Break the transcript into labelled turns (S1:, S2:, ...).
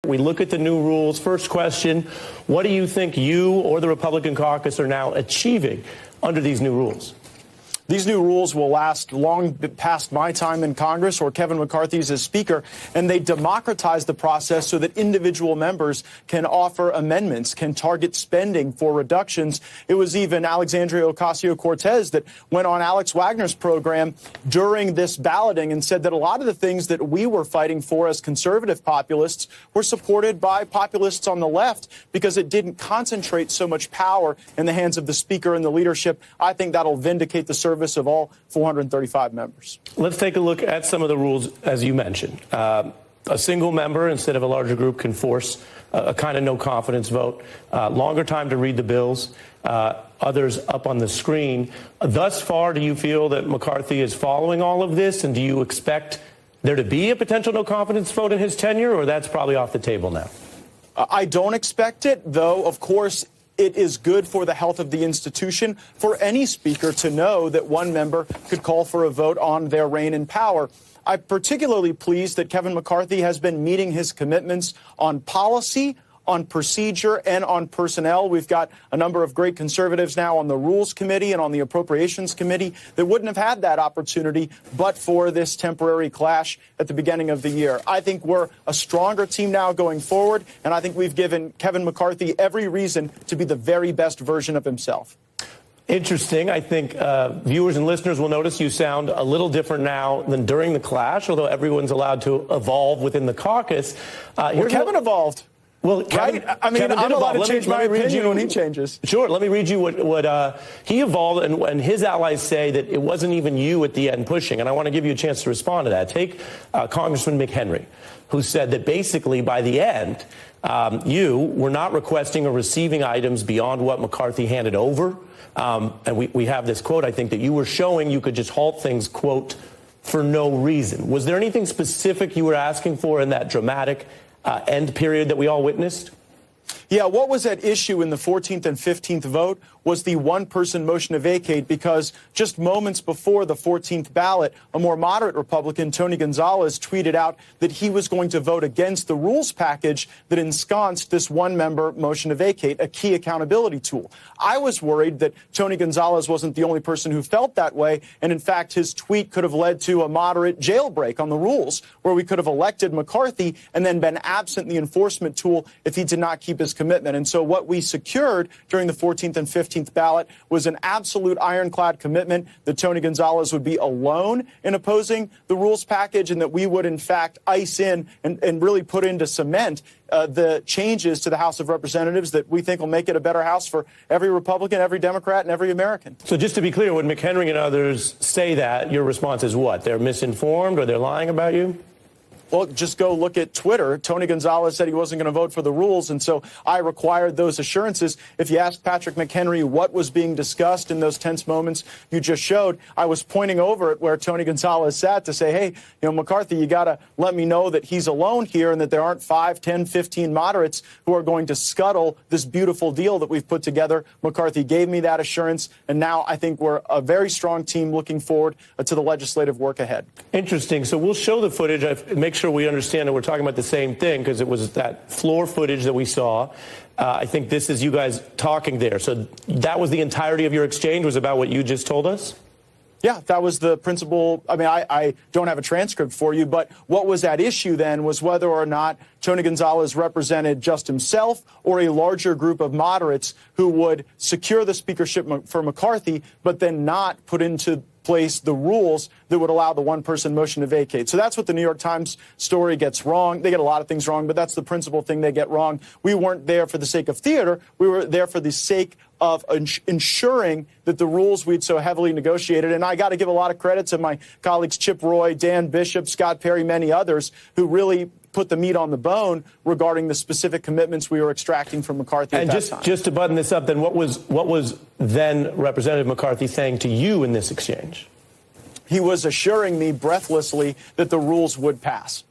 S1: We look at the new rules. First question, what do you think you or the Republican caucus are now achieving under these new rules?
S2: These new rules will last long past my time in Congress or Kevin McCarthy's as Speaker, and they democratize the process so that individual members can offer amendments, can target spending for reductions. It was even Alexandria Ocasio-Cortez that went on Alex Wagner's program during this balloting and said that a lot of the things that we were fighting for as conservative populists were supported by populists on the left because it didn't concentrate so much power in the hands of the Speaker and the leadership. I think that'll vindicate the service of all 435 members.
S1: Let's take a look at some of the rules, as you mentioned. A single member instead of a larger group can force a kind of no confidence vote, longer time to read the bills, others up on the screen. Thus far, do you feel that McCarthy is following all of this, and do you expect there to be a potential no confidence vote in his tenure, or that's probably off the table now?
S2: I don't expect it, though, of course. It is good for the health of the institution for any speaker to know that one member could call for a vote on their reign in power. I'm particularly pleased that Kevin McCarthy has been meeting his commitments on policy, on procedure, and on personnel. We've got a number of great conservatives now on the Rules Committee and on the Appropriations Committee that wouldn't have had that opportunity but for this temporary clash at the beginning of the year. I think we're a stronger team now going forward, and I think we've given Kevin McCarthy every reason to be the very best version of himself.
S1: Interesting. I think viewers and listeners will notice you sound a little different now than during the clash, although everyone's allowed to evolve within the caucus.
S2: Kevin evolved.
S1: Well, Kevin,
S2: right? I mean,
S1: Kevin
S2: I'm allowed to
S1: evolve.
S2: change my opinion when he changes.
S1: Sure. Let me read you what he evolved, and his allies say that it wasn't even you at the end pushing. And I want to give you a chance to respond to that. Take Congressman McHenry, who said that basically by the end, you were not requesting or receiving items beyond what McCarthy handed over. And we have this quote, I think, that you were showing you could just halt things, quote, for no reason. Was there anything specific you were asking for in that dramatic end period that we all witnessed?
S2: Yeah, what was at issue in the 14th and 15th vote was the one-person motion to vacate, because just moments before the 14th ballot, a more moderate Republican, Tony Gonzalez, tweeted out that he was going to vote against the rules package that ensconced this one-member motion to vacate, a key accountability tool. I was worried that Tony Gonzalez wasn't the only person who felt that way, and in fact, his tweet could have led to a moderate jailbreak on the rules, where we could have elected McCarthy and then been absent the enforcement tool if he did not keep his commitment. And so what we secured during the 14th and 15th ballot was an absolute ironclad commitment that Tony Gonzalez would be alone in opposing the rules package, and that we would, in fact, ice in and really put into cement the changes to the House of Representatives that we think will make it a better House for every Republican, every Democrat, and every American.
S1: So just to be clear, when McHenry and others say that, your response is what? They're misinformed, or they're lying about you?
S2: Well, just go look at Twitter. Tony Gonzalez said he wasn't going to vote for the rules, and so I required those assurances. If you ask Patrick McHenry what was being discussed in those tense moments you just showed, I was pointing over at where Tony Gonzalez sat to say, hey, McCarthy, you got to let me know that he's alone here and that there aren't 5, 10, 15 moderates who are going to scuttle this beautiful deal that we've put together. McCarthy gave me that assurance, and now I think we're a very strong team looking forward to the legislative work ahead.
S1: Interesting. So we'll show the footage. Make sure we understand that we're talking about the same thing, because it was that floor footage that we saw. I think this is you guys talking there. So that was the entirety of your exchange, was about what you just told us?
S2: Yeah, that was the principal. I mean, I don't have a transcript for you, but what was at issue then was whether or not Tony Gonzalez represented just himself or a larger group of moderates who would secure the speakership for McCarthy, but then not put into place the rules that would allow the one-person motion to vacate. So that's what the New York Times story gets wrong. They get a lot of things wrong, but that's the principal thing they get wrong. We weren't there for the sake of theater. We were there for the sake of ensuring that the rules we'd so heavily negotiated. And I got to give a lot of credit to my colleagues Chip Roy, Dan Bishop, Scott Perry, many others who really put the meat on the bone regarding the specific commitments we were extracting from McCarthy at that time. And
S1: just to button this up, then what was then Representative McCarthy saying to you in this exchange?
S2: He was assuring me breathlessly that the rules would pass.